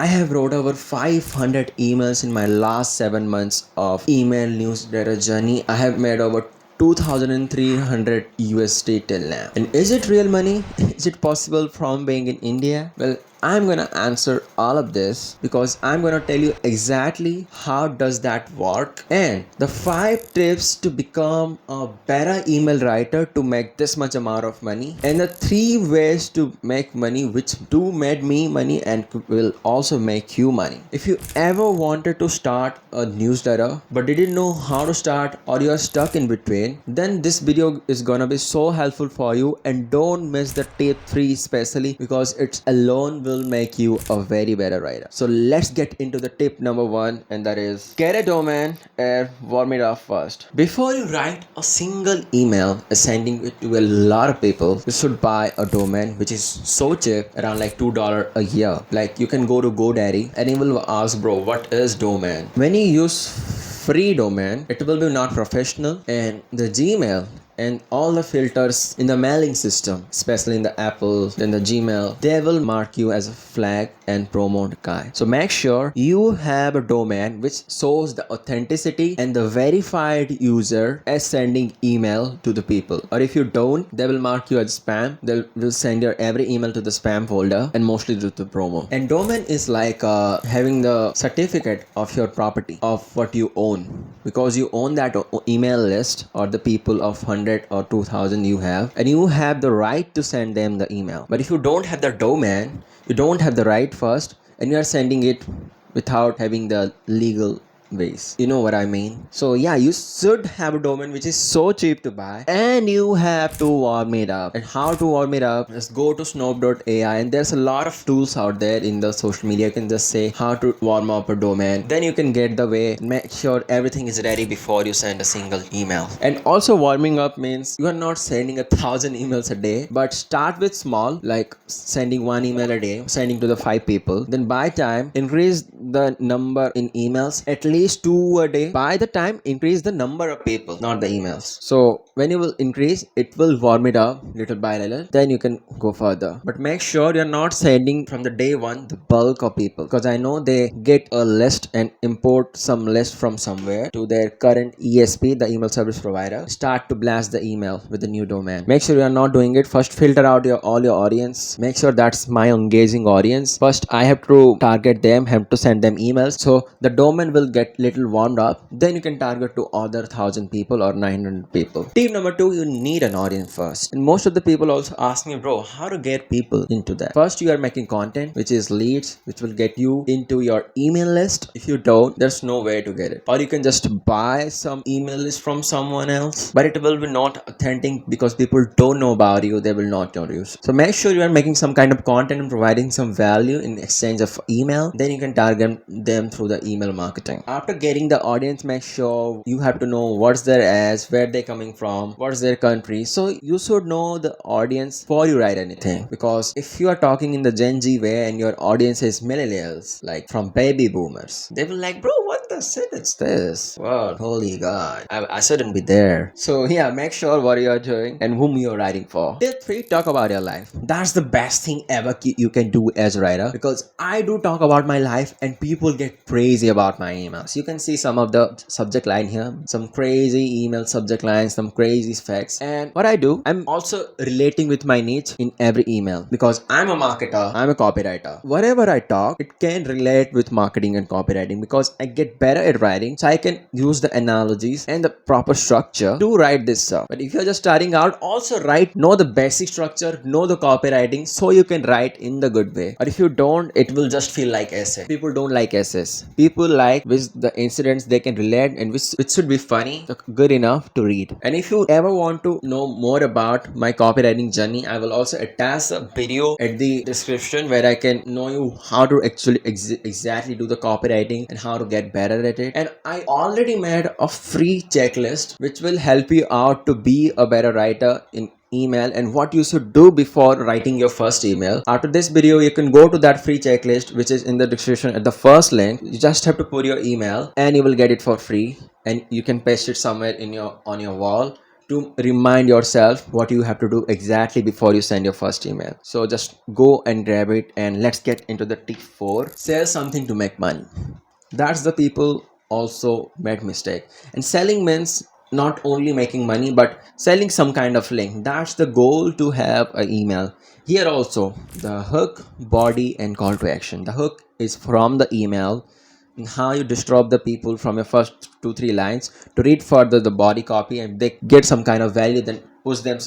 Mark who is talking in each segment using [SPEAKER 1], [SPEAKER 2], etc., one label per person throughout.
[SPEAKER 1] I have wrote over 500 emails in my last 7 months of email newsletter journey. I have made over 2300 USD till now. And is it real money? Is it possible from being in India? Well, I'm gonna answer all of this because I'm gonna tell you exactly how does that work and the 5 tips to become a better email writer to make this much amount of money and the 3 ways to make money which do made me money and will also make you money. If you ever wanted to start a newsletter but didn't know how to start or you are stuck in between, then this video is gonna be so helpful for you, and don't miss the tip 3 especially because it's alone will make you a very better writer. So let's get into the tip number 1, and that is get a domain and warm it up first. Before you write a single email sending it to a lot of people, you should buy a domain which is so cheap, around like $2 a year. Like you can go to GoDaddy and you will ask, bro, what is domain? When you use free domain, it will be not professional, and the Gmail and all the filters in the mailing system, especially in the Apple and the Gmail, they will mark you as a flag and promote guy. So make sure you have a domain which shows the authenticity and the verified user as sending email to the people. Or if you don't, they will mark you as spam. They will send your every email to the spam folder and mostly to the promo. And domain is like having the certificate of your property of what you own, because you own that email list or the people of 100 or 2000 you have, and you have the right to send them the email. But if you don't have the domain, you don't have the right first, and you are sending it without having the legal ways. You know what I mean? So yeah, you should have a domain which is so cheap to buy, and you have to warm it up. And how to warm it up? Just go to Snop.ai, and there's a lot of tools out there in the social media. You can just say how to warm up a domain, then you can get the way. Make sure everything is ready before you send a single email. And also warming up means you are not sending 1,000 emails a day, but start with small, like sending 1 email a day, sending to the 5 people. Then by time increase the number in emails, at least 2 a day. By the time increase the number of people, not the emails. So when you will increase, it will warm it up little by little, then you can go further. But make sure you're not sending from the day one the bulk of people, because I know they get a list and import some list from somewhere to their current ESP, the email service provider, start to blast the email with the new domain. Make sure you are not doing it. First filter out all your audience. Make sure that's my engaging audience. First I have to target them, have to send them emails, so the domain will get little warmed up. Then you can target to other 1,000 people or 900 people. Tip number 2, you need an audience first. And most of the people also ask me, bro, how to get people into that? First, you are making content which is leads, which will get you into your email list. If you don't, there's no way to get it. Or you can just buy some email list from someone else, but it will be not authentic because people don't know about you. They will not know you. So make sure you are making some kind of content and providing some value in exchange of email. Then you can target them through the email marketing. After getting the audience, make sure you have to know what's their ads, where they're coming from, what's their country. So you should know the audience before you write anything, because if you are talking in the Gen Z way and your audience is millennials, like from baby boomers, they will like, bro, what the shit is this? Wow, holy god, I shouldn't be there. So yeah, make sure what you are doing and whom you are writing for. Tip 3, talk about your life. That's the best thing ever you can do as a writer, because I do talk about my life and people get crazy about my emails. You can see some of the subject line here, some crazy email subject lines, some crazy facts. And what I do, I'm also relating with my niche in every email, because I'm a marketer, I'm a copywriter. Whatever I talk, it can relate with marketing and copywriting, because I get better at writing, so I can use the analogies and the proper structure to write this stuff. But if you're just starting out, also know the basic structure, know the copywriting, so you can write in the good way. Or if you don't, it will just feel like essay. People don't like essays. People like with the incidents they can relate and which should be funny, so good enough to read. And if you ever want to know more about my copywriting journey, I will also attach a video at the description where I can know you how to actually exactly do the copywriting and how to get better at it. And I already made a free checklist which will help you out to be a better writer in email and what you should do before writing your first email. After this video, you can go to that free checklist which is in the description at the first link. You just have to put your email and you will get it for free, and you can paste it somewhere in on your wall to remind yourself what you have to do exactly before you send your first email. So just go and grab it, and let's get into the tip 4. Sell something to make money. That's the people also made mistake. And selling means not only making money but selling some kind of link. That's the goal to have an email. Here also the hook, body, and call to action. The hook is from the email, and how you disturb the people from your first 2 3 lines to read further the body copy, and they get some kind of value, then push them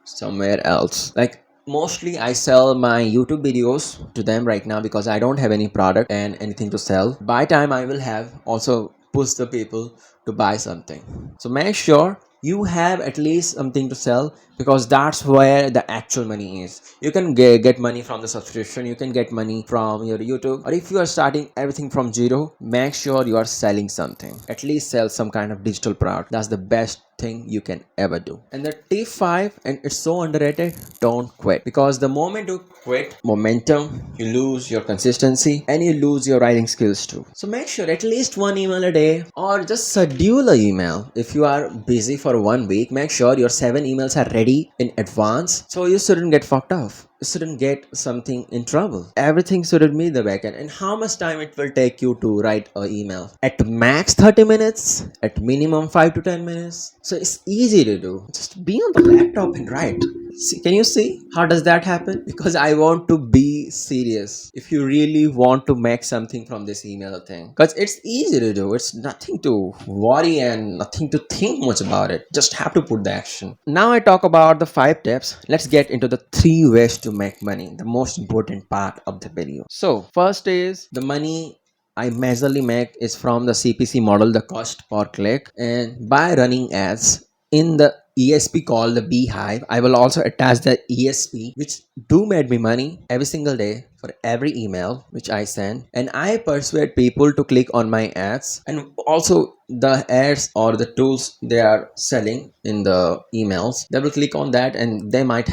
[SPEAKER 1] somewhere else. Like mostly I sell my YouTube videos to them right now because I don't have any product and anything to sell. By time I will have also push the people to buy something. So make sure you have at least something to sell, because that's where the actual money is. You can get money from the subscription, you can get money from your YouTube, or if you are starting everything from zero, make sure you are selling something. At least sell some kind of digital product. That's the best thing you can ever do. And the tip 5, and it's so underrated, don't quit. Because the moment you quit momentum, you lose your consistency and you lose your writing skills too. So make sure at least one email a day, or just schedule a email. If you are busy for 1 week, make sure your 7 emails are ready in advance, so you shouldn't get fucked off. You shouldn't get something in trouble. Everything shouldn't be the backend. And how much time it will take you to write an email? At max 30 minutes, at minimum 5 to 10 minutes. So it's easy to do. Just be on the laptop and write. See, can you see how does that happen? Because I want to be serious. If you really want to make something from this email thing, because it's easy to do, it's nothing to worry and nothing to think much about it. Just have to put the action. Now I talk about the 5 tips. Let's get into the 3 ways to make money, the most important part of the video. So first is the money I majorly make is from the CPC model, the cost per click, and by running ads in the ESP called the Beehive. I will also attach the ESP, which do made me money every single day for every email which I send, and I persuade people to click on my ads. And also the ads or the tools they are selling in the emails, they will click on that and they might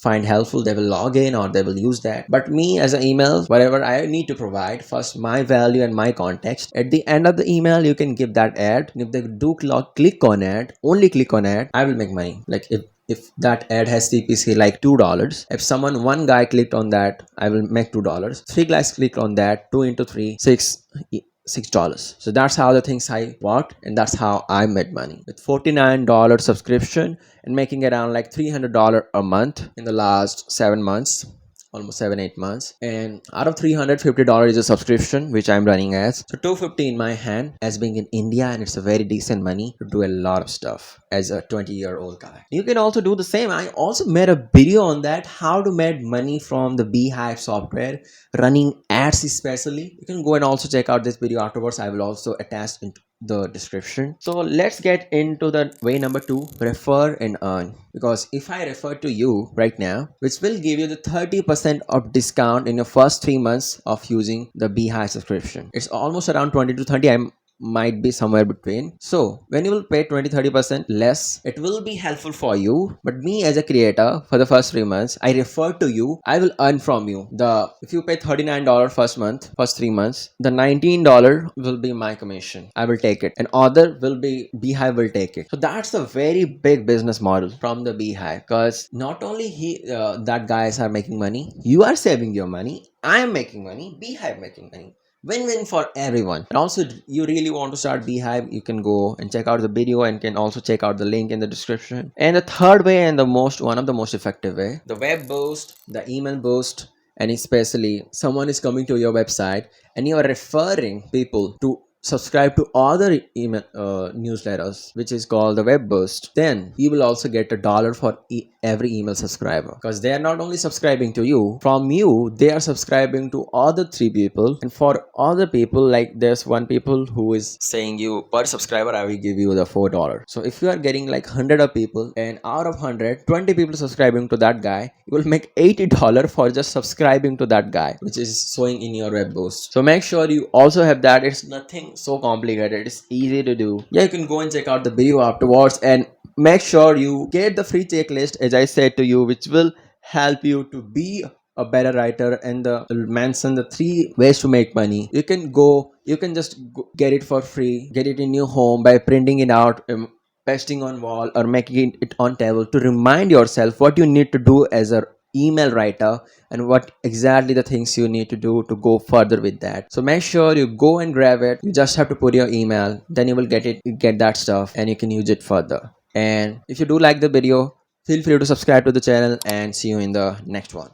[SPEAKER 1] find helpful. They will log in or they will use that. But me as an email, whatever I need to provide, first my value and my context. At the end of the email, you can give that ad, and if they do click on ad, only click on ad, I will make money. Like if that ad has CPC like $2, if one guy clicked on that, I will make $2. 3 guys click on that, 2 into 3, $6. So that's how the things I worked, and that's how I made money with $49 subscription and making around like $300 a month in the last 7 months, almost 7 8 months. And out of $350 is a subscription which I'm running as, so $250 in my hand, as being in India, and it's a very decent money to do a lot of stuff as a 20-year-old guy. You can also do the same. I also made a video on that, how to make money from the Beehive software, running ads especially. You can go and also check out this video afterwards. I will also attach into the description. So let's get into the way number 2, refer and earn. Because if I refer to you right now, which will give you the 30% of discount in your first 3 months of using the Beehive subscription. It's almost around 20 to 30. I'm might be somewhere between. So when you will pay 20-30% less, it will be helpful for you. But me as a creator, for the first 3 months, I refer to you, I will earn from you. If you pay $39 first 3 months, the $19 will be my commission. I will take it, and other will be Beehive will take it. So that's a very big business model from the Beehive, because not only that guys are making money, you are saving your money, I am making money, Beehive making money. Win-win for everyone. And also, you really want to start Beehive, you can go and check out the video, and can also check out the link in the description. And the third way, and one of the most effective way, the web boost, the email boost. And especially someone is coming to your website and you are referring people to subscribe to other email newsletters, which is called the web boost, then you will also get $1 for every email subscriber, because they are not only subscribing to you, from you they are subscribing to other 3 people, and for other people, like there's one people who is saying you per subscriber I will give you the $4. So if you are getting like 100 of people, and out of 100 20 people subscribing to that guy, you will make $80 for just subscribing to that guy, which is showing in your web boost. So make sure you also have that. It's nothing so complicated, it's easy to do. Yeah, you can go and check out the video afterwards, and make sure you get the free checklist, as I said to you, which will help you to be a better writer. And mention the 3 ways to make money. You can just get it for free, get it in your home by printing it out pasting on wall or making it on table to remind yourself what you need to do as a email writer and what exactly the things you need to do to go further with that. So make sure you go and grab it. You just have to put your email, then you will get that stuff and you can use it further. And if you do like the video, feel free to subscribe to the channel and see you in the next one.